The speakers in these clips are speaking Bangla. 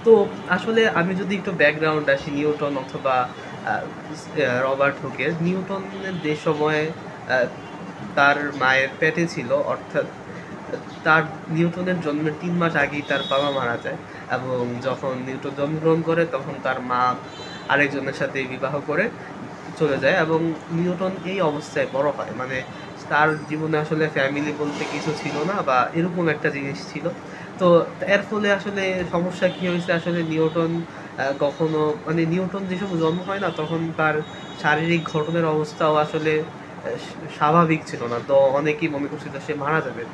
তো আসলে আমি যদি একটু ব্যাকগ্রাউন্ড আসি নিউটন অথবা আ রবার্ট হুকের। নিউটনের যে সময়ে আ তার মায়ের পেটে ছিল অর্থাৎ তার নিউটনের জন্মের ৩ মাস আগেই তার বাবা মারা যায় এবং যখন নিউটন জন্মগ্রহণ করে তখন তার মা আরেকজনের সাথে বিবাহ করে চলে যায় এবং নিউটন এই অবস্থায় বড় হয়। মানে তার জীবনে আসলে ফ্যামিলি বলতে কিছু ছিল না বা এরকম একটা জিনিস ছিল। তো এর ফলে আসলে সমস্যা কি হইছে আসলে নিউটন কখনো মানে নিউটন যে সময় জন্ম হয় না তখন তার শারীরিক গঠনের অবস্থাও আসলে স্বাভাবিক ছিল না। তো অনেকেই মনে করছিল সে মারা যাবে।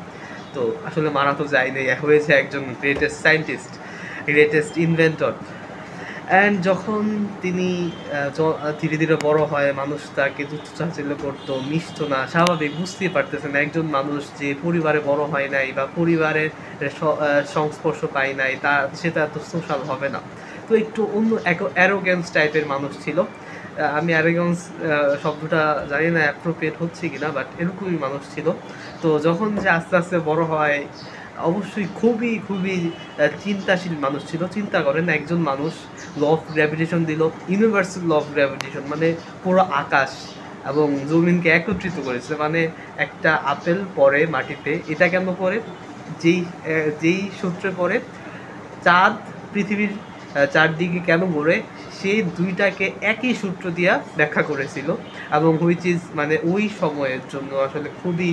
তো আসলে মারা তো যায় নাই। হয়েছে একজন greatest scientist, greatest inventor. And যখন তিনি ধীরে, ধীরে বড় হয়, মানুষ তাকে তুচ্ছ-তাচ্ছিল্য করতো, মিশতো না। স্বাভাবিক বুঝতেই পারতেছেন একজন মানুষ যে পরিবারে বড় হয় নাই বা পরিবারের স আ সংস্পর্শ পায় নাই, সে তো এত সোশ্যাল হবে না। তো একটু অন্য arrogance টাইপের মানুষ ছিল। আমি arrogance শব্দটা জানি না appropriate হচ্ছে কিনা, বাট এরকমই মানুষ ছিল। তো যখন যে আস্তে, আস্তে বড় হয়, অবশ্যই খুবই, খুবই চিন্তাশীল মানুষ ছিল। চিন্তা করেন একজন মানুষ ল অফ গ্র্যাভিটেশন দিল, ইউনিভার্সাল ল অফ গ্র্যাভিটেশন মানে পুরো আকাশ এবং জমিনকে একত্রিত করেছে। মানে একটা আপেল পড়ে মাটিতে, এটা কেন পড়ে? যেই সূত্রে পড়ে চাঁদ পৃথিবীর চারদিকে কেন ঘোরে, সেই ২ টাকে একই সূত্র দিয়া ব্যাখ্যা করেছিল এবং হুইচ ইজ মানে ওই সময়ের জন্য আসলে খুবই